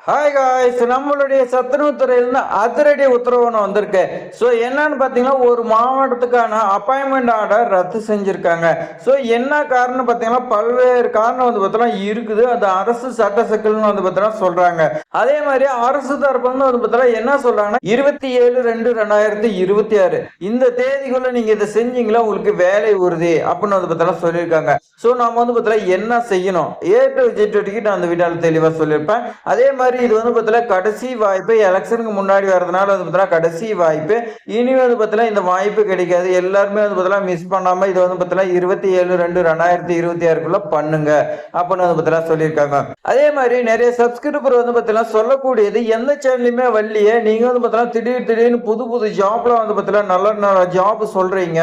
Hi guys, நம்மளுடைய சத்துணவு துறையிலிருந்து அதிரடி உத்தரவு ஒன்று வந்திருக்கு. ஸோ என்னன்னு பார்த்தீங்கன்னா, ஒரு மாவட்டத்துக்கான அப்பாயின்மெண்ட் ஆர்டர் ரத்து செஞ்சுருக்காங்க. ஸோ என்ன காரணம் பார்த்தீங்கன்னா, பல்வேறு காரணம் வந்து பார்த்தீங்கன்னா இருக்குது. அது அரசு சட்ட சிக்கல்னு வந்து பார்த்தீங்கன்னா சொல்கிறாங்க. அதே மாதிரி அரசு தரப்பு வந்து பார்த்தீங்கன்னா என்ன சொல்கிறாங்கன்னா, 27/2/2026 இந்த தேதிக்குள்ள நீங்கள் இதை செஞ்சீங்களா உங்களுக்கு வேலை உறுதி அப்படின்னு வந்து பார்த்தீங்கன்னா சொல்லியிருக்காங்க. ஸோ நம்ம வந்து பார்த்தீங்கன்னா என்ன செய்யணும் ஏ டு ஜெட் வரைக்கும் நான் அந்த வீடியோவில் தெளிவாக சொல்லியிருப்பேன். அதே மாதிரி இது வந்து பார்த்தீங்கன்னா கடைசி வாய்ப்பு, எலெக்ஷனுக்கு முன்னாடி வரதுனால வந்து பார்த்தீங்கன்னா கடைசி வாய்ப்பு. இனி வந்து பார்த்தீங்கன்னா இந்த வாய்ப்பு கிடைக்காது. எல்லாருமே வந்து பார்த்தீங்கன்னா மிஸ் பண்ணாம இது வந்து பார்த்தீங்கன்னா 27/2/2026 பண்ணுங்க அப்படின்னு வந்து பார்த்தீங்கன்னா சொல்லியிருக்காங்க. அதே மாதிரி நிறைய சப்ஸ்கிரைபர் வந்து பார்த்தீங்கன்னா சொல்லக்கூடியது, எந்த சேனலுமே வரலையே, நீங்க வந்து பார்த்தீங்கன்னா திடீர்னு புது புது ஜாப்ல வந்து பார்த்தீங்கன்னா நல்ல நல்ல ஜாப் சொல்றீங்க.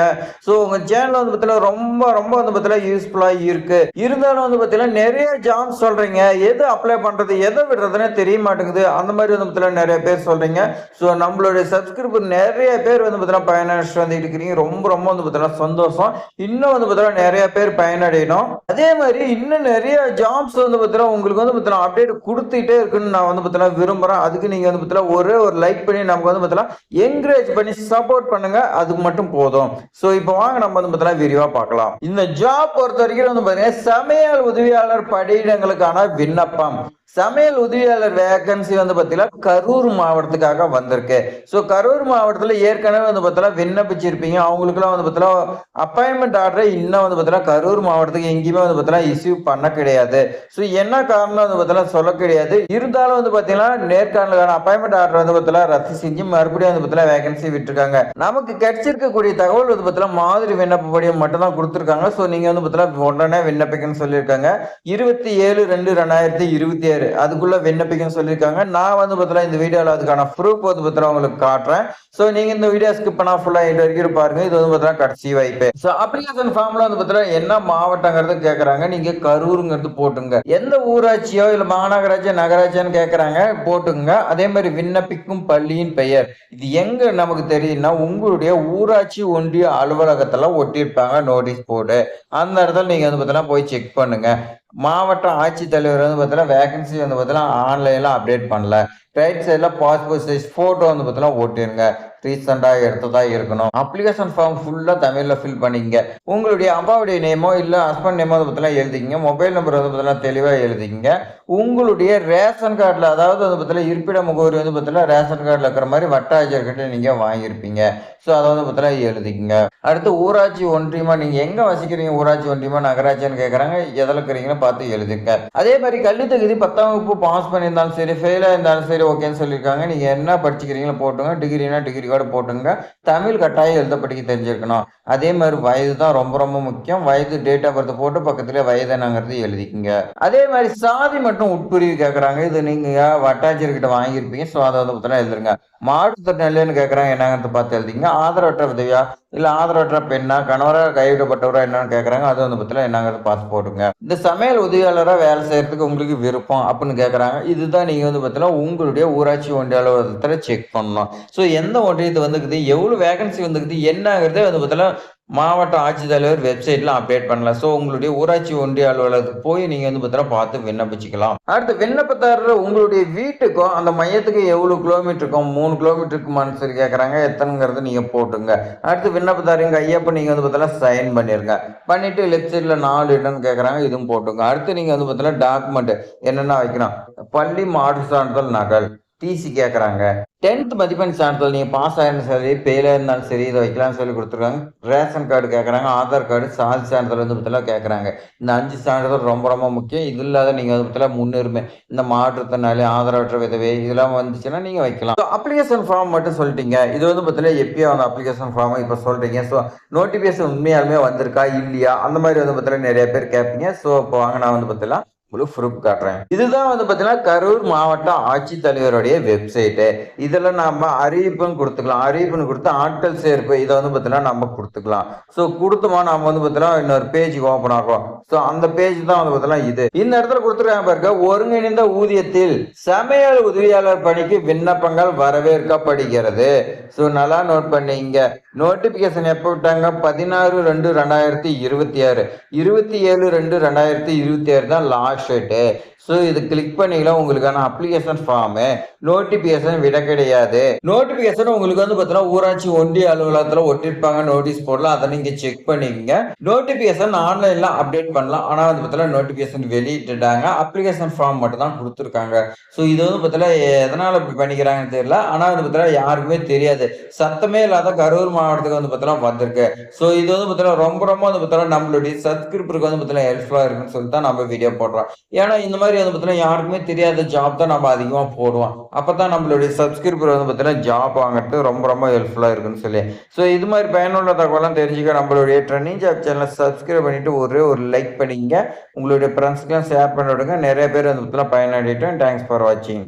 ஸோ உங்க சேனல் வந்து பார்த்தீங்கன்னா ரொம்ப ரொம்ப வந்து பார்த்தீங்கன்னா யூஸ்ஃபுல்லா இருக்கு. இருந்தாலும் வந்து பார்த்தீங்கன்னா நிறைய ஜாப் சொல்றீங்க, எது அப்ளை பண்றது எதை விடுறதுன்னு தெரிய மாட்டேங்குது. அந்த மாதிரி வந்து பார்த்தீங்கன்னா நிறைய பேர் சொல்றீங்க. ஸோ நம்மளுடைய சப்ஸ்கிரைபர் நிறைய பேர் வந்து பார்த்தீங்கன்னா பயனடைச்சு வந்து இருக்கிறீங்க. ரொம்ப ரொம்ப வந்து பார்த்தீங்கன்னா சந்தோஷம். இன்னும் வந்து பார்த்தீங்கன்னா நிறைய பேர் பயனடையணும். அதே மாதிரி இன்னும் நிறைய ஜாப்ஸ் வந்து பார்த்தீங்கன்னா உங்களுக்கு வந்து பார்த்தீங்கன்னா அப்டேட் கொடுத்துட்டே இருக்குன்னு நான் வந்து பார்த்தீங்கன்னா விரும்புறேன். அதுக்கு நீங்க வந்து பார்த்தீங்கன்னா ஒரே ஒரு லைக் பண்ணி நமக்கு வந்து பார்த்தீங்கன்னா என்கரேஜ் பண்ணி சப்போர்ட் பண்ணுங்க. அதுக்கு மட்டும் போதும். ஸோ இப்போ வாங்க நம்ம வந்து பார்த்தீங்கன்னா விரிவா பார்க்கலாம். இந்த ஜாப் பொறுத்த வரைக்கும் வந்து பார்த்தீங்கன்னா சமையல் உதவியாளர் பணியிடங்களுக்கான விண்ணப்பம். சமையல் உதவியாளர் வேகன்சி வந்து பார்த்தீங்கன்னா கரூர் மாவட்டத்துக்காக வந்திருக்கு. ஸோ கரூர் மாவட்டத்தில் ஏற்கனவே வந்து பார்த்தீங்கன்னா விண்ணப்பிச்சிருப்பீங்க. அவங்களுக்குலாம் வந்து பார்த்தீங்கன்னா அப்பாயின்மெண்ட் ஆர்டரை இன்னும் வந்து பார்த்தீங்கன்னா கரூர் மாவட்டத்துக்கு எங்கேயுமே வந்து பார்த்தீங்கன்னா இஷ்யூ பண்ண கிடையாது. ஸோ என்ன காரணம் வந்து பார்த்தீங்கன்னா சொல்ல கிடையாது. இருந்தாலும் வந்து பார்த்தீங்கன்னா நேர்காணலுக்கான அப்பாயின்மெண்ட் ஆர்டர் வந்து பார்த்தீங்கன்னா ரத்து செஞ்சு மறுபடியும் வந்து பார்த்தீங்கன்னா வேகன்சி விட்டுருக்காங்க. நமக்கு கிடைச்சிருக்கக்கூடிய தகவல் வந்து பார்த்தீங்கன்னா மாதிரி விண்ணப்ப படிவம் மட்டும் தான் கொடுத்துருக்காங்க. ஸோ நீங்க வந்து பார்த்தீங்கன்னா உடனே விண்ணப்பிக்கணும்னு சொல்லியிருக்காங்க. 27/2/2026 அதுக்குள்ள விண்ணப்பிக்கன்னு சொல்லியிருக்காங்க. நான் வந்து பார்த்தீங்கன்னா இந்த வீடியோவில் அதுக்கான ப்ரூஃப் வந்து பார்த்தீங்கன்னா உங்களுக்கு காட்டுறேன். ஸோ நீங்க இந்த வீடியோ ஸ்கிப் பண்ணா ஃபுல்லா எண்ட் வரைக்கும் பாருங்க. இது வந்து பார்த்தீங்கன்னா கடைசி வாய்ப்பு. ஸோ அப்ளிகேஷன் ஃபார்ம்ல வந்து பார்த்தீங்கன்னா என்ன மாவட்டங்கிறது கேட்கறாங்க. நீங்க கரூருங்கிறது போட்டுங்க. எந்த ஊராட்சியோ இல்ல மாநகராட்சியோ நகராட்சியான்னு கேட்கறாங்க, போட்டுங்க. அதே மாதிரி விண்ணப்பிக்கும் பள்ளியின் பெயர் இது எங்க நமக்கு தெரியும்னா உங்களுடைய ஊராட்சி ஒன்றிய அலுவலகத்துல ஒட்டியிருப்பாங்க நோட்டீஸ் போர்டு. அந்த இடத்துல நீங்க வந்து பார்த்தீங்கன்னா போய் செக் பண்ணுங்க. மாவட்ட ஆட்சித்தலைவர் வந்து பார்த்தீங்கன்னா வேகன்சி வந்து பார்த்தீங்கன்னா ஆன்லைனில் அப்டேட் பண்ணல. ரைட் சைடில் பாஸ்போர்ட் சைஸ் ஃபோட்டோ வந்து பார்த்தீங்கன்னா ஓட்டிருங்க. ரீசெண்டாக எடுத்ததா இருக்கணும். அப்ளிகேஷன் ஃபார்ம் ஃபுல்லாக தமிழில் ஃபில் பண்ணிங்க. உங்களுடைய அப்பாவுடைய நேமோ இல்லை ஹஸ்பண்ட் நேமோ வந்து பார்த்தீங்கன்னா எழுதிங்க. மொபைல் நம்பர் வந்து பார்த்தீங்கன்னா தெளிவாக எழுதிங்க. உங்களுடைய ரேஷன் கார்டில், அதாவது வந்து பார்த்தீங்கன்னா இருப்பிட முகவரி வந்து பார்த்தீங்கன்னா ரேஷன் கார்டில் இருக்கிற மாதிரி வட்டாட்சியர்கிட்ட நீங்கள் வாங்கியிருப்பீங்க. ஸோ அதை வந்து பார்த்தீங்கன்னா எழுதிங்க. அடுத்து ஊராட்சி ஒன்றியமா, நீங்கள் எங்கே வசிக்கிறீங்க, ஊராட்சி ஒன்றியமா நகராட்சின்னு கேட்குறாங்க, எதில் இருக்கிறீங்கன்னு பார்த்து எழுதுங்க. அதே மாதிரி கல்வி தகுதி 10ஆம் வகுப்பு பாஸ் பண்ணியிருந்தாலும் சரி, ஃபெயிலாக இருந்தாலும் சரி ஓகேன்னு சொல்லியிருக்காங்க. நீங்கள் என்ன படிச்சுக்கிறீங்களோ போட்டுங்க. டிகிரினா டிகிரி கூட போட்டுங்க. தமிழ் கட்டாயம் எழுத படிக்க தெரிஞ்சிருக்கணும். அதே மாதிரி வயது தான் ரொம்ப ரொம்ப முக்கியம். வயது டேட் ஆஃப் பர்த் போட்டு பக்கத்துல வயது என்னங்கிறது எழுதிக்குங்க. அதே மாதிரி சாதி மற்றும் உட்பிரிவு கேட்கறாங்க. இது நீங்க வட்டாட்சியர்கிட்ட வாங்கியிருப்பீங்க. ஸோ அதை வந்து பார்த்தீங்கன்னா எழுதுருங்க. மாற்றுத்திறனாளின்னு கேட்கறாங்க, என்னங்கிறது பார்த்து எழுதிங்க. ஆதரவற்ற விதவியா இல்ல ஆதரவற்ற பெண்ணா, கணவரா கைவிடப்பட்டவரா என்னன்னு கேட்கறாங்க. அது வந்து பார்த்தீங்கன்னா என்னங்கிறது பார்த்து போட்டுங்க. இந்த சமையல் உதவியாளராக வேலை செய்யறதுக்கு உங்களுக்கு விருப்பம் அப்படின்னு கேட்கறாங்க. இதுதான் நீங்க வந்து பார்த்தீங்கன்னா உங்களுடைய ஊராட்சி ஒன்றிய அலுவலகத்துல செக் பண்ணணும். ஸோ எந்த ஒன்றியத்து வந்துக்குது, எவ்வளவு வேகன்சி வந்துக்குது என்னங்கிறதே வந்து பார்த்தீங்கன்னா மாவட்ட ஆட்சித்தலைவர் வெப்சைட்ல அப்டேட் பண்ணலாம். ஸோ உங்களுடைய ஊராட்சி ஒன்றிய அலுவலகத்துக்கு போய் நீங்க வந்து பார்த்தீங்கன்னா பார்த்து விண்ணப்பிச்சுக்கலாம். அடுத்து விண்ணப்பதாரர் உங்களுடைய வீட்டுக்கும் அந்த மையத்துக்கு எவ்வளவு கிலோமீட்டர் இருக்கும், 3 கிலோமீட்டர் இருக்குமான்னு சொல்லி கேட்கறாங்க. எத்தனைங்கிறது நீங்க போட்டுங்க. அடுத்து விண்ணப்பதாரிங்க ஐயப்ப நீங்க வந்து பார்த்தீங்கன்னா சைன் பண்ணிருங்க. பண்ணிட்டு லெஃப்ட் சைட்ல 4 இடம்னு கேட்கறாங்க, இதுவும் போட்டுங்க. அடுத்து நீங்க வந்து பார்த்தீங்கன்னா டாக்குமெண்ட் என்னென்ன வைக்கணும், பள்ளி மாற்று சான்றிதழ் நகல், டிசி கேட்கறாங்க. 10th மதிப்பெண் சான்றிதழ் நீங்கள் பாஸ் ஆயிருந்தாலும் சரி, ஃபெயிலாக இருந்தாலும் சரி, இதை வைக்கலாம்னு சொல்லி கொடுத்துருக்காங்க. ரேஷன் கார்டு கேட்குறாங்க, ஆதார் கார்டு, சாதி சான்றிதழ் வந்து பற்றிலாம் கேட்குறாங்க. இந்த 5 சான்றிதழ் ரொம்ப ரொம்ப முக்கியம். இது இல்லாத நீங்கள் வந்து பற்றிலாம் முன்னுரிமை, இந்த மாற்றுத்திறனாளி, ஆதரவற்ற விதவை இதெல்லாம் வந்துச்சுன்னா நீங்கள் வைக்கலாம். ஸோ அப்ளிகேஷன் ஃபார்ம் மட்டும் சொல்லிட்டீங்க. இது வந்து பார்த்தீங்கன்னா எப்பயோ அந்த அப்ளிகேஷன் ஃபார்மை இப்போ சொல்கிறீங்க. ஸோ நோட்டிஃபிகேஷன் உண்மையாலுமே வந்திருக்கா இல்லையா அந்த மாதிரி வந்து பார்த்தீங்கன்னா நிறைய பேர் கேட்பீங்க. ஸோ இப்போ வாங்க நான் வந்து பார்த்தீங்கன்னா உங்களுக்கு ப்ரூஃப் காட்டுறேன். இதுதான் வந்து பார்த்தீங்கன்னா கரூர் மாவட்ட ஆட்சித்தலைவருடைய வெப்சைட்டு. இதில் நம்ம அறிவிப்புன்னு கொடுத்துக்கலாம். அறிவிப்புன்னு கொடுத்து ஆட்கள் சேர்ப்பு இதை வந்து பார்த்தீங்கன்னா நம்ம கொடுத்துக்கலாம். ஸோ கொடுத்தோமா நம்ம வந்து பார்த்தீங்கன்னா இன்னொரு பேஜ் ஓப்பன் ஆகும். ஸோ அந்த பேஜ் தான் வந்து பார்த்தீங்கன்னா இது. இந்த இடத்துல கொடுத்துருக்காங்க பாருங்க, ஒருங்கிணைந்த ஊதியத்தில் சமையல் உதவியாளர் பணிக்கு விண்ணப்பங்கள் வரவேற்கப்படுகிறது. ஸோ நல்லா நோட் பண்ணிங்க. நோட்டிபிகேஷன் எப்போ விட்டாங்க, 16/2/2026, 27/2/2026 தான் லாஸ்ட் டேட்டு. ஸோ இது கிளிக் பண்ணீங்கன்னா உங்களுக்கான அப்ளிகேஷன் ஃபார்மு நோட்டிபிகேஷன் விட கிடையாது. நோட்டிபிகேஷன் உங்களுக்கு வந்து பார்த்தீங்கன்னா ஊராட்சி ஒன்றிய அலுவலகத்துல ஒட்டிருப்பாங்க நோட்டீஸ் போர்டுல. அதை நீங்க செக் பண்ணிக்கங்க. நோட்டிபிகேஷன் ஆன்லைன்ல அப்டேட் பண்ணலாம். ஆனா வந்து பார்த்தீங்கன்னா நோட்டிபிகேஷன் வெளியிட்டுட்டாங்க. அப்ளிகேஷன் ஃபார்ம் மட்டும் தான் கொடுத்துருக்காங்க. ஸோ இது வந்து பார்த்தீங்கன்னா எதனால இப்படி பண்ணிக்கிறாங்கன்னு தெரியல. ஆனா வந்து பார்த்தீங்கன்னா யாருக்குமே தெரியாது. சத்தமே இல்லாத கரூர் மாவட்டத்துக்கு வந்து பார்த்தீங்கன்னா வந்திருக்கு. ஸோ இது வந்து பார்த்தீங்கன்னா ரொம்ப ரொம்ப வந்து பார்த்தீங்கன்னா நம்மளுடைய சப்ஸ்கிரிப்பருக்கு வந்து பார்த்தீங்கன்னா ஹெல்ப்ஃபுல்லா இருக்குன்னு சொல்லிட்டு தான் நம்ம வீடியோ போடுறோம். ஏன்னா இந்த மாதிரி வந்து பார்த்தீங்கன்னா யாருக்குமே தெரியாத ஜாப் தான் நம்ம அதிகமாக போடுவோம். அப்பதான் நம்மளுடைய சப்ஸ்கிரிப்பர் வந்து பார்த்தீங்கன்னா ஜாப் வாங்குறது ரொம்ப ரொம்ப ஹெல்ப்ஃபுல்லா இருக்குன்னு சொல்லி. ஸோ இது மாதிரி பயனுள்ள தகவலாம் தெரிஞ்சுக்க நம்மளுடைய ட்ரெண்டிங் ஜாப் சேனலை சப்ஸ்கிரைப் பண்ணிட்டு ஒரே ஒரு லைக் பண்ணிங்க. உங்களுடைய ஃப்ரெண்ட்ஸ்க்குலாம் ஷேர் பண்ணி விடுங்க. நிறைய பேர் வந்து பார்த்தீங்கன்னா பயனடையட்டும். தேங்க்ஸ் ஃபார் வாட்சிங்.